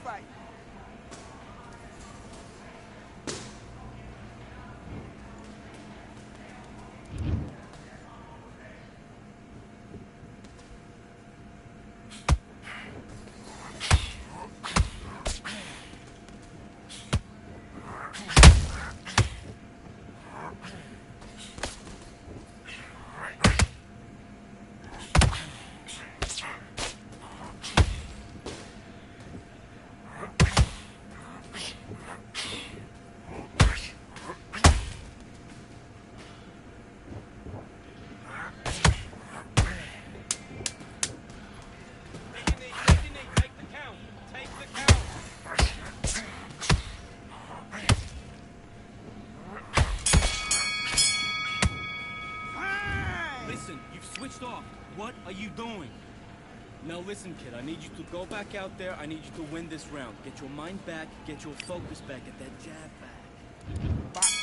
Fight. Off. What are you doing? Now listen, kid, I need you to go back out there. I need you to win this round. Get your mind back, get your focus back, get that jab back. Box.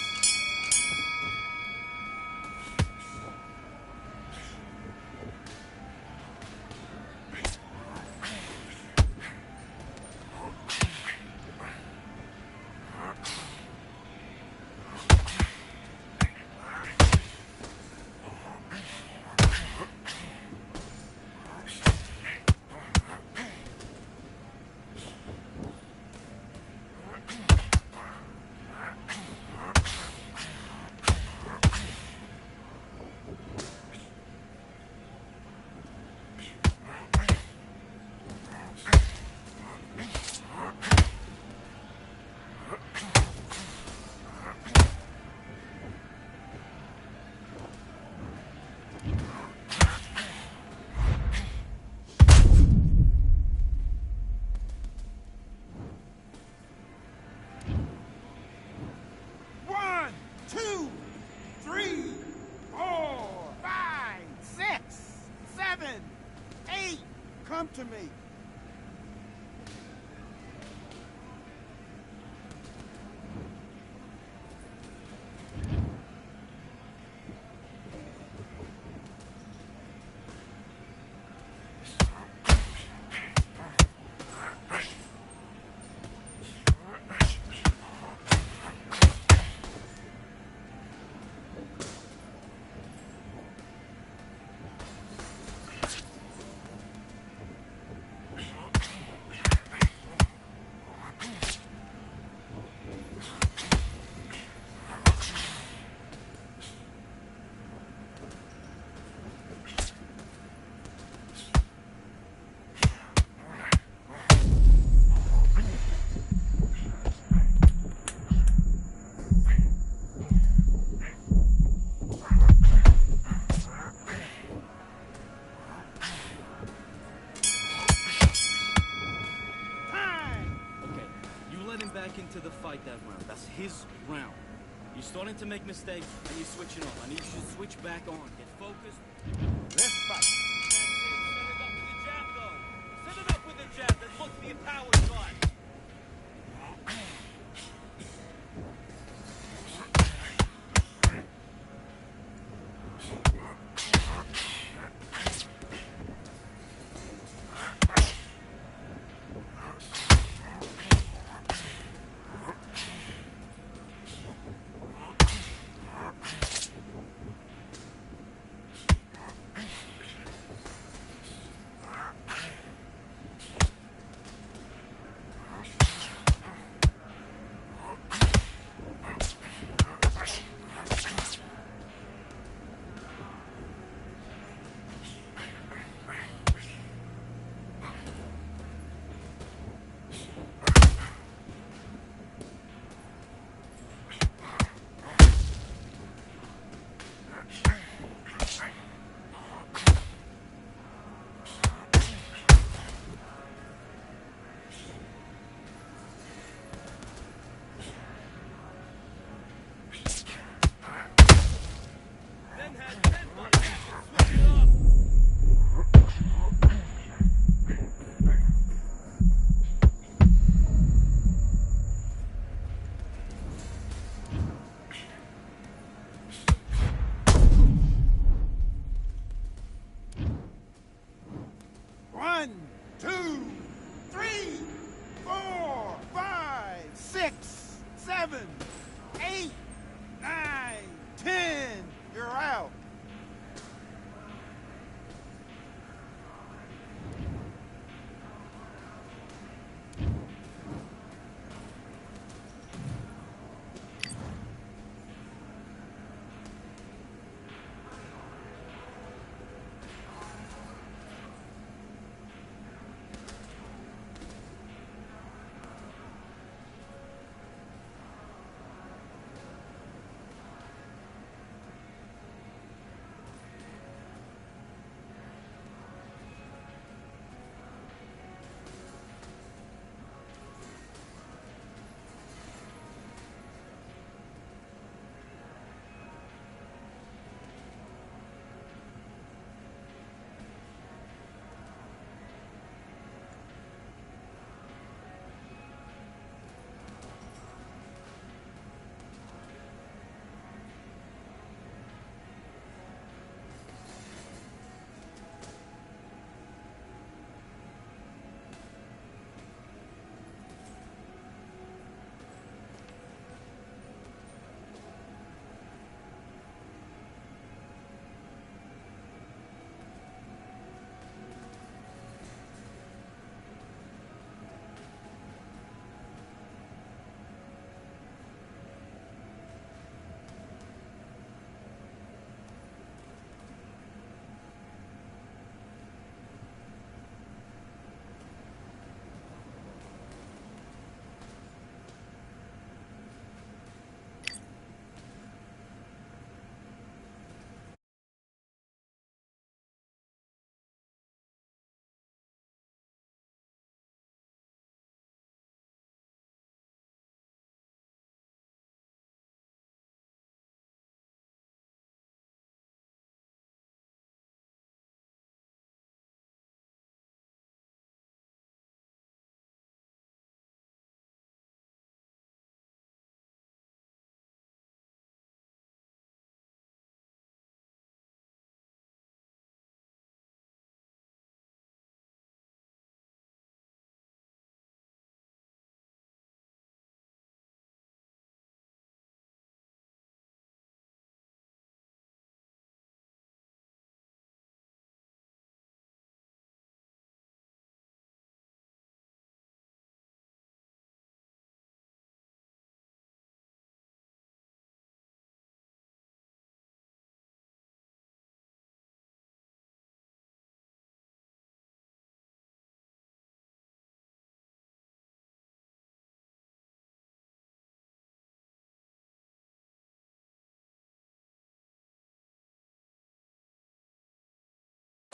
Come to me. Back into the fight that round. That's his round. You're starting to make mistakes and you're switching off. I need you to switch back on. Get focused. Let's fight. Set it up with the jab, though. Set it up with the jab. That must be a power shot.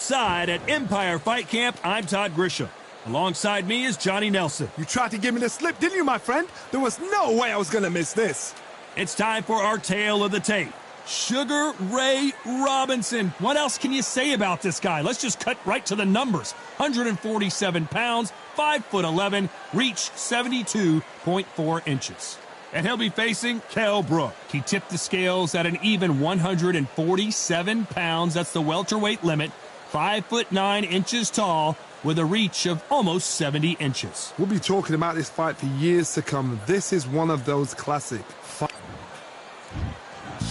Side at Empire Fight Camp, I'm Todd Grisham. Alongside me is Johnny Nelson. You tried to give me the slip, didn't you, my friend? There was no way I was going to miss this. It's time for our tale of the tape. Sugar Ray Robinson. What else can you say about this guy? Let's just cut right to the numbers. 147 pounds, 5'11", reach 72.4 inches. And he'll be facing Kell Brook. He tipped the scales at an even 147 pounds. That's the welterweight limit. 5'9" inches tall with a reach of almost 70 inches. We'll be talking about this fight for years to come. This is one of those classic fights.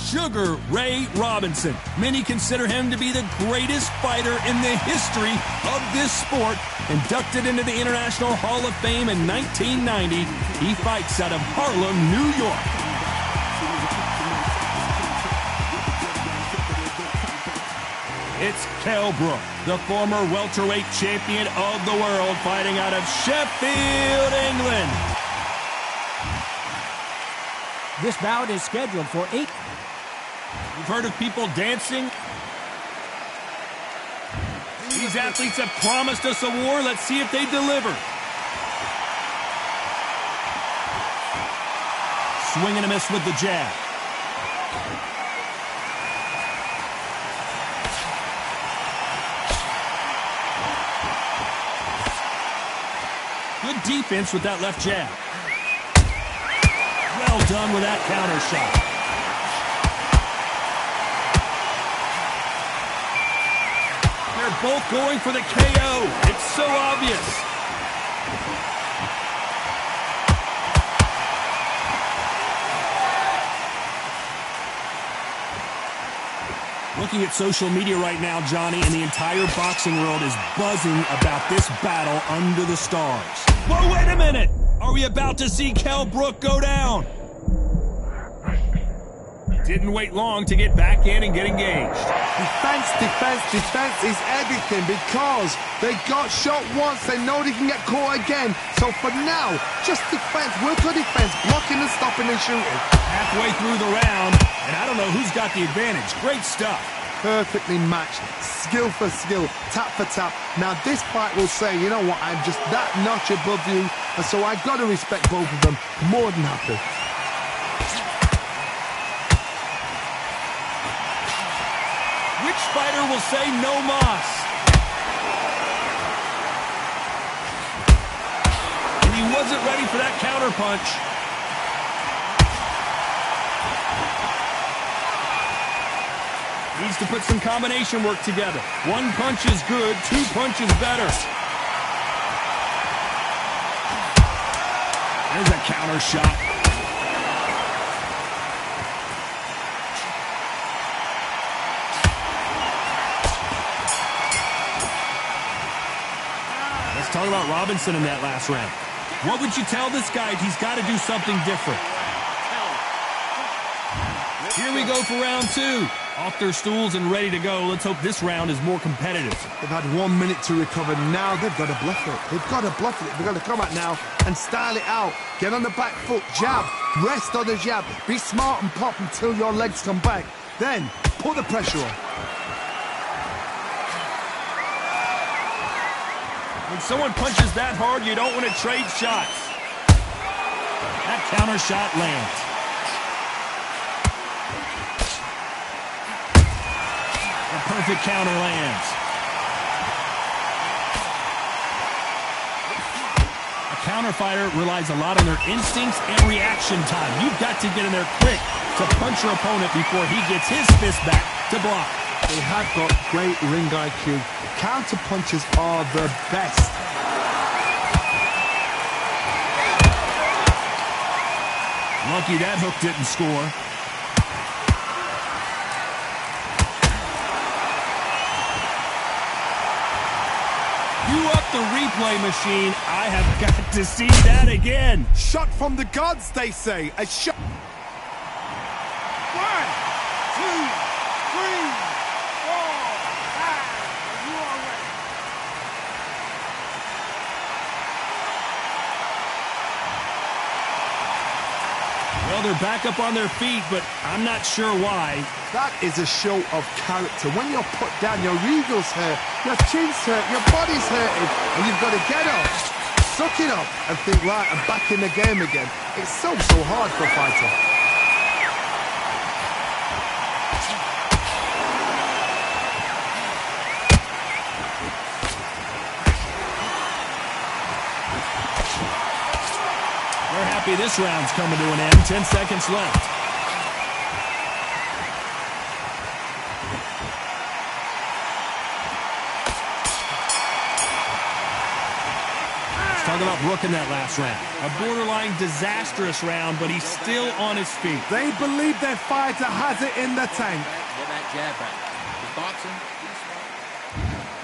Sugar Ray Robinson. Many consider him to be the greatest fighter in the history of this sport. Inducted into the International Hall of Fame in 1990, he fights out of Harlem, New York. It's Kell Brook, the former welterweight champion of the world, fighting out of Sheffield, England. This bout is scheduled for 8. You've heard of people dancing? These athletes have promised us a war. Let's see if they deliver. Swing and a miss with the jab. Good defense with that left jab. Well done with that counter shot. They're both going for the KO. It's so obvious. Looking at social media right now, Johnny, and the entire boxing world is buzzing about this battle under the stars. Whoa, wait a minute! Are we about to see Kell Brook go down? Didn't wait long to get back in and get engaged. Defense, defense, defense is everything because they got shot once. They know they can get caught again. So for now, just defense, work on defense, blocking and stopping and shooting. Halfway through the round, and I don't know who's got the advantage. Great stuff. Perfectly matched, skill for skill, tap for tap. Now this fight will say, you know what, I'm just that notch above you, and so I've got to respect both of them more than happy. Which fighter will say no mas? And he wasn't ready for that counter punch. Needs to put some combination work together. One punch is good, two punches better. There's a counter shot. Let's talk about Robinson in that last round. What would you tell this guy if he's got to do something different? Here we go for round two. Off their stools and ready to go. Let's hope this round is more competitive. They've had 1 minute to recover. Now they've got to bluff it. They've got to bluff it. They've got to come out now and style it out. Get on the back foot, jab, rest on the jab. Be smart and pop until your legs come back. Then put the pressure on. When someone punches that hard, you don't want to trade shots. That counter shot lands. A perfect counter lands. A counter fighter relies a lot on their instincts and reaction time. You've got to get in there quick to punch your opponent before he gets his fist back to block. They have got great ring IQ. Counter punches are the best. Lucky that hook didn't score. You up the replay machine. I have got to see that again. Shot from the gods, they say. A shot. 1, 2, 3, 4, 5. Are you all ready? Well, they're back up on their feet, but I'm not sure why. That is a show of character. When you're put down, your ego's hurt, your chin's hurt, your body's hurting, and you've got to get up, suck it up, and think, right, I'm back in the game again. It's so hard for a fighter. We're happy this round's coming to an end. 10 seconds left. Let's talk about Brook in that last round. A borderline disastrous round, but he's still on his feet. They believe their fighter has it in the tank. Get that jab back. He's boxing.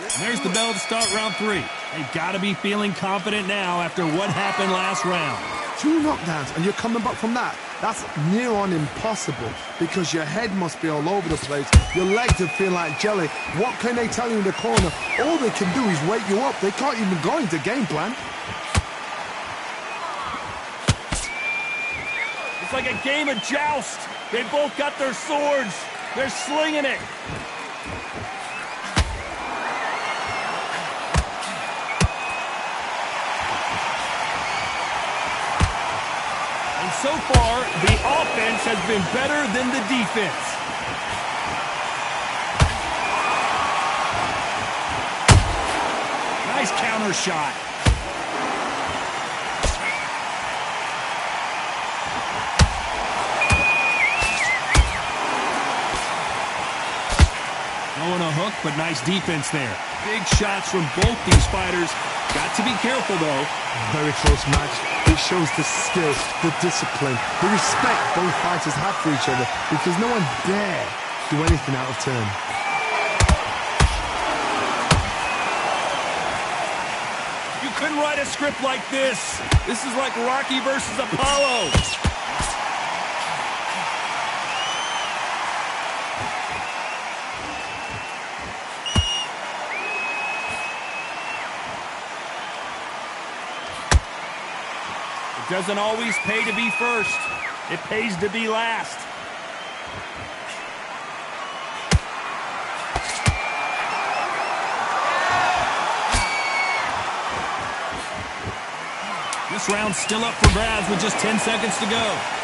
And there's the bell to start round 3. They've got to be feeling confident now after what happened last round. 2 knockdowns and you're coming back from that. That's near on impossible because your head must be all over the place. Your legs would feel like jelly. What can they tell you in the corner? All they can do is wake you up. They can't even go into game plan. It's like a game of joust. They both got their swords. They're slinging it. So far, the offense has been better than the defense. Nice counter shot. Throwing a hook, but nice defense there. Big shots from both these fighters. Got to be careful, though. Very close match. It shows the skill, the discipline, the respect both fighters have for each other because no one dare do anything out of turn. You couldn't write a script like this. This is like Rocky versus Apollo. Doesn't always pay to be first. It pays to be last. This round's still up for grabs with just 10 seconds to go.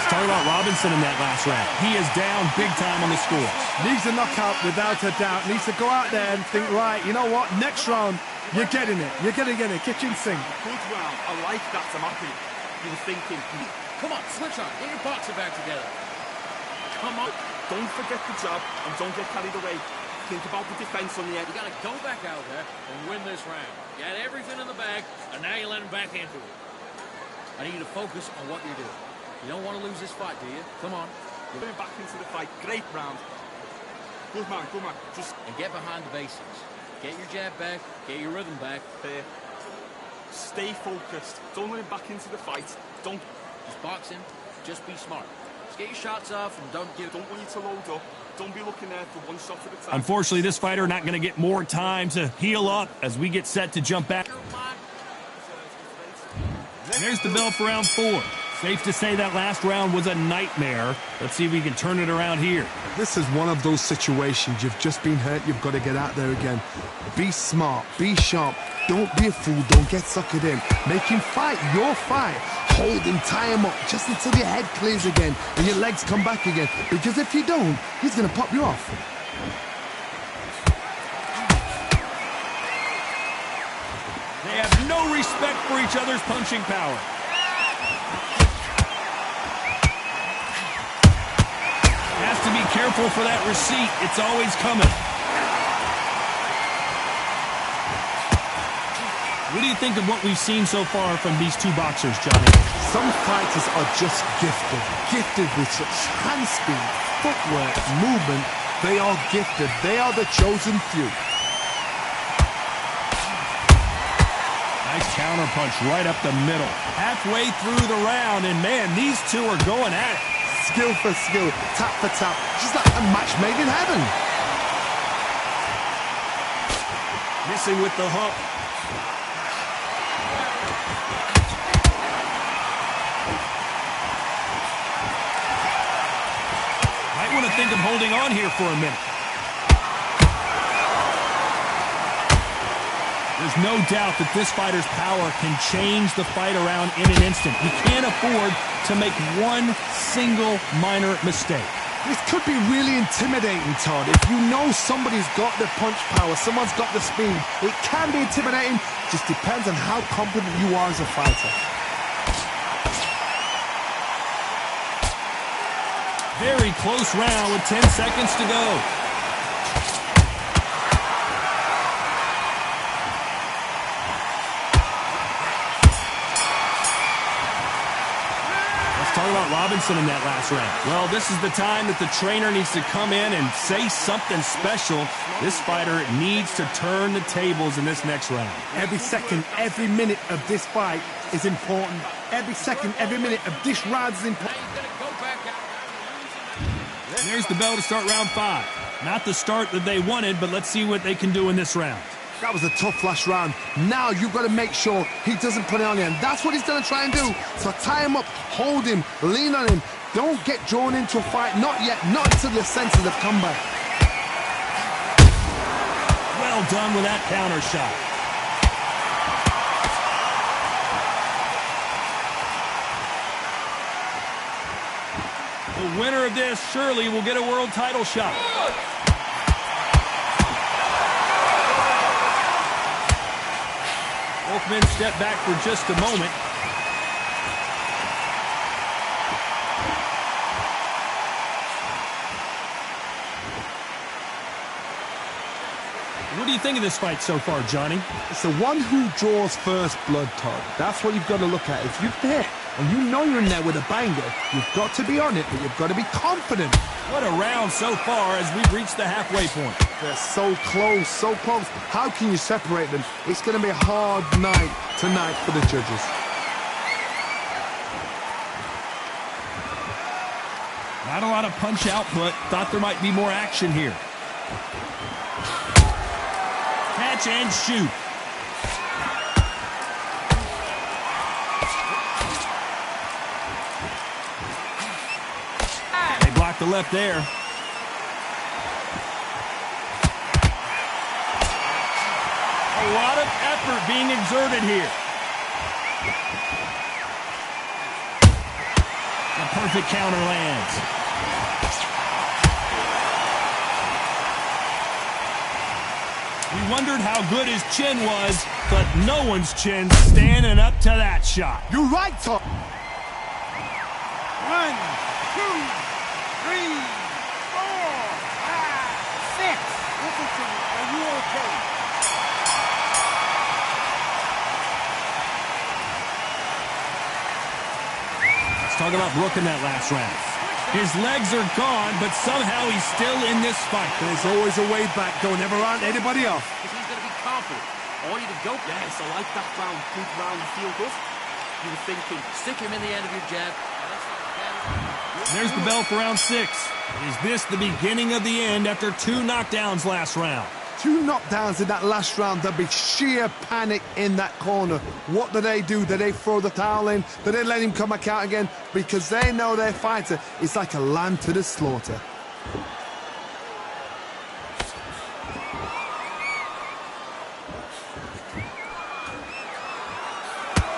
Talk about Robinson in that last round. He is down big time on the score. Needs a knockout without a doubt. Needs to go out there and think, right, you know what? Next round, you're getting it. You're going to get it. Kitchen sink. Good round. I like that, Tamaki. You were thinking, Come on, switch on. Get your boxing back together. come on, don't forget the jab and don't get carried away. Think about the defense on the end. You got to go back out there and win this round. You had everything in the bag, and now you let him back into it. I need you to focus on what you're doing. You don't want to lose this fight, do you? Come on. You're going back into the fight. Great round. Good man, good man. Just And get behind the basics. Get your jab back. Get your rhythm back. stay focused. Don't let him back into the fight. Don't Just boxing. Just be smart. Just get your shots off and don't want you to load up. Don't be looking there for one shot at a time. Unfortunately, this fighter not going to get more time to heal up as we get set to jump back. And there's the bell for round 4. Safe to say that last round was a nightmare. Let's see if we can turn it around here. This is one of those situations. You've just been hurt. You've got to get out there again. Be smart. Be sharp. Don't be a fool. Don't get suckered in. Make him fight your fight. Hold him, tie him up just until your head clears again and your legs come back again. Because if you don't, he's going to pop you off. They have no respect for each other's punching power. Has to be careful for that receipt. It's always coming. What do you think of what we've seen so far from these two boxers, Johnny? Some fighters are just gifted. Gifted with such hand speed, footwork, movement. They are gifted. They are the chosen few. Nice counter punch right up the middle. Halfway through the round, and man, these two are going at it. Skill for skill, tap for tap, just like a match made in heaven. Missing with the hook. Might want to think of holding on here for a minute. There's no doubt that this fighter's power can change the fight around in an instant. He can't afford to make one single minor mistake. This could be really intimidating, Todd. If you know somebody's got the punch power, someone's got the speed, it can be intimidating. Just depends on how confident you are as a fighter. Very close round with 10 seconds to go. Talk about Robinson in that last round. Well, this is the time that the trainer needs to come in and say something special. This fighter needs to turn the tables in this next round. Every second, every minute of this fight is important. Every second, every minute of this round is important. There's the bell to start round 5. Not the start that they wanted, but let's see what they can do in this round. That was a tough last round. Now you've got to make sure he doesn't put it on you. And that's what he's going to try and do. So tie him up, hold him, lean on him. Don't get drawn into a fight. Not yet. Not until your senses have come back. Well done with that counter shot. The winner of this surely will get a world title shot. Both men step back for just a moment. What do you think of this fight so far, Johnny? It's the one who draws first blood, Todd. That's what you've got to look at. If you're there and you know you're in there with a banger, you've got to be on it, but you've got to be confident. What a round so far as we've reached the halfway point. They're so close, so close. How can you separate them? It's going to be a hard night tonight for the judges. Not a lot of punch output. Thought there might be more action here. Catch and shoot. They blocked the left there. A lot of effort being exerted here. The perfect counter lands. We wondered how good his chin was, but no one's chin standing up to that shot. You're right, Tom. 1, 2, 3, 4, 5, 6. Listen to me. Are you okay? Let's talk about Brook in that last round. His legs are gone, but somehow he's still in this fight. There's always a way back. Don't ever round anybody off. Because he's going to be confident. Or you to go, yes, I like that round. Good round, you feel good. You were thinking, stick him in the end of your jab. There's the bell for round 6. Is this the beginning of the end after 2 knockdowns last round? 2 knockdowns in that last round. There'll be sheer panic in that corner. What do? Do they throw the towel in? Do they let him come back out again? Because they know their fighter is like a lamb to the slaughter.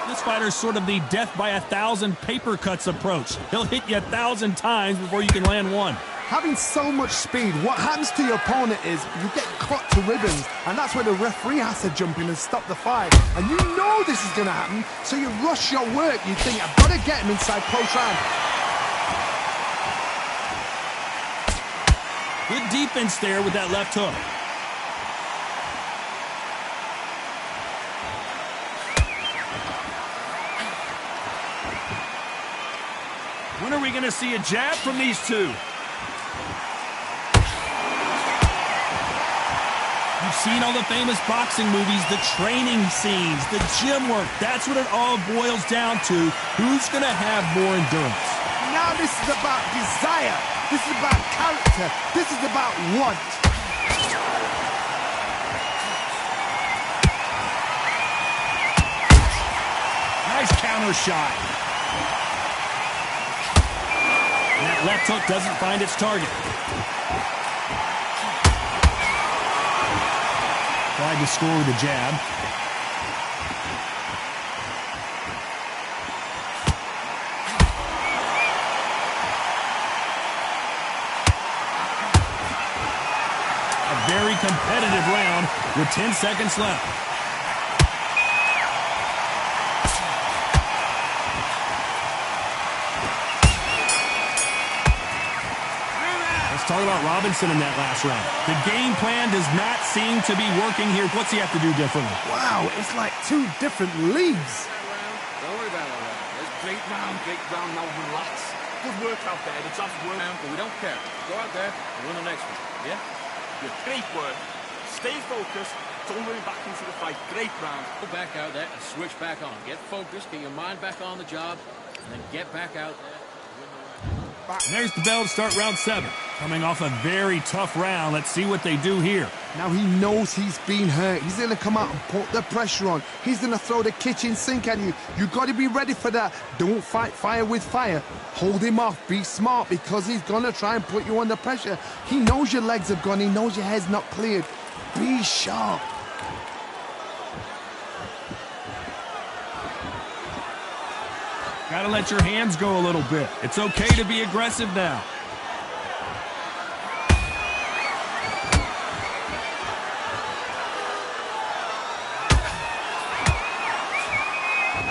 This fighter's sort of the death by 1,000 paper cuts approach. He'll hit you 1,000 times before you can land one. Having so much speed, what happens to your opponent is you get cut to ribbons, and that's where the referee has to jump in and stop the fight. And you know this is going to happen, so you rush your work. You think, I've got to get him inside close round. Good defense there with that left hook. When are we going to see a jab from these two? You've seen all the famous boxing movies, the training scenes, the gym work. That's what it all boils down to. Who's going to have more endurance? Now this is about desire. This is about character. This is about want. Nice counter shot. And that left hook doesn't find its target. Tried to score with a jab. A very competitive round with 10 seconds left. Talk about Robinson in that last round. The game plan does not seem to be working here. What's he have to do differently? Wow, it's like two different leagues. Don't worry about all that. It's Great round, now relax. Good work out there, the job's work. but we don't care. Go out there and win the next one, yeah? Yeah, great work. Stay focused, don't worry back into the fight. Great round. Go back out there and switch back on. Get focused, get your mind back on the job, and then get back out there. And there's the bell to start round 7. Coming off a very tough round. Let's see what they do here. Now he knows he's been hurt. He's going to come out and put the pressure on. He's going to throw the kitchen sink at you. You've got to be ready for that. Don't fight fire with fire. Hold him off. Be smart because he's going to try and put you under pressure. He knows your legs have gone. He knows your head's not cleared. Be sharp. Got to let your hands go a little bit. It's okay to be aggressive now.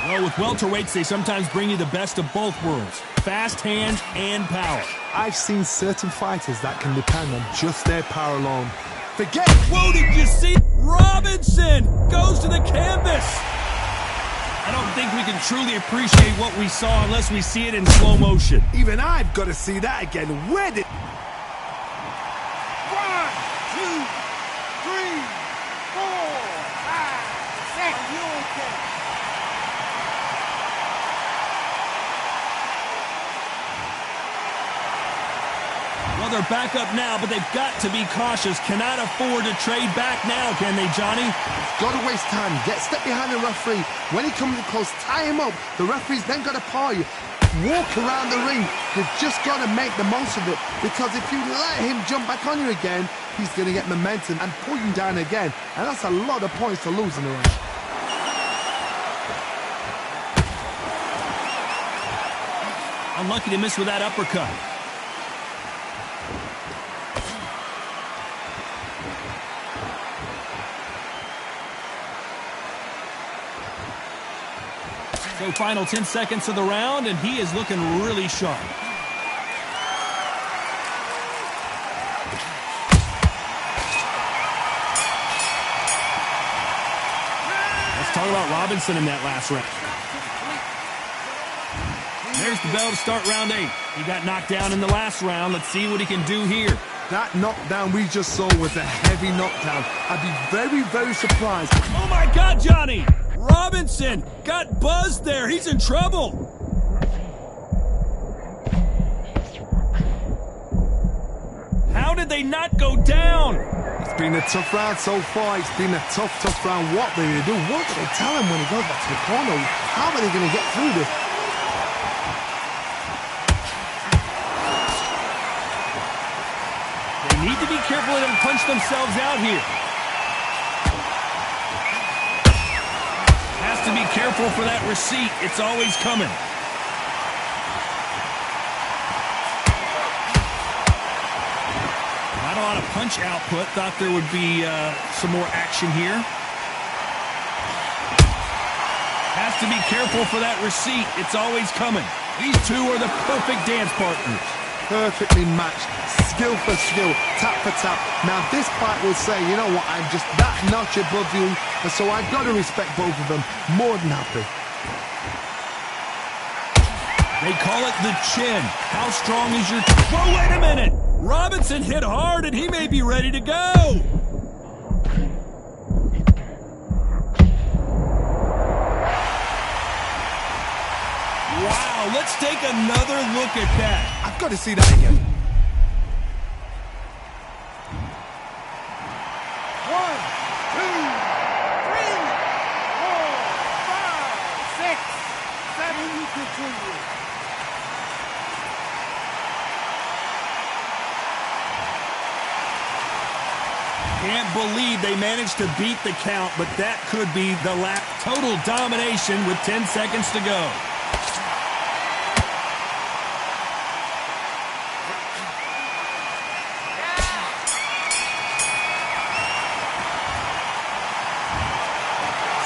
Well, with welterweights, they sometimes bring you the best of both worlds. Fast hands and power. I've seen certain fighters that can depend on just their power alone. Forget. Whoa, did you see? Robinson goes to the canvas. I don't think we can truly appreciate what we saw unless we see it in slow motion. Even I've got to see that again. Where did... 1, 2, 3, 4, 5, 6. Are you okay? Well, they're back up now, but they've got to be cautious. Cannot afford to trade back now, can they, Johnny? Got to waste time. Get step behind the referee. When he comes close, tie him up. The referee's then got to paw you. Walk around the ring. You've just got to make the most of it. Because if you let him jump back on you again, he's going to get momentum and pull you down again. And that's a lot of points to lose in the round. Unlucky to miss with that uppercut. So final 10 seconds of the round, and he is looking really sharp. Let's talk about Robinson in that last round. There's the bell to start round 8. He got knocked down in the last round. Let's see what he can do here. That knockdown we just saw was a heavy knockdown. I'd be very, very surprised. Oh my God, Johnny! Robinson got buzzed there. He's in trouble. How did they not go down? It's been a tough round so far. It's been a tough round. What are they going to do? What do they tell him when he goes back to the corner? How are they going to get through this? They need to be careful they don't punch themselves out here. Has to be careful for that receipt. It's always coming. Not a lot of punch output. Thought there would be some more action here. Has to be careful for that receipt. It's always coming. These two are the perfect dance partners. Perfectly matched. Skill for skill. Tap for tap. Now this fight will say, you know what, I'm just that notch above you. And so I've got to respect both of them. More than happy. They call it the chin. How strong is your... Whoa, wait a minute! Robinson hit hard and he may be ready to go! Wow, let's take another look at that. I've got to see that again. 1, 2, 3, 4, 5, 6. Can't believe they managed to beat the count, but that could be the last. Total domination with 10 seconds to go.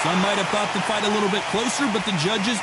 Some might have thought the fight a little bit closer, but the judges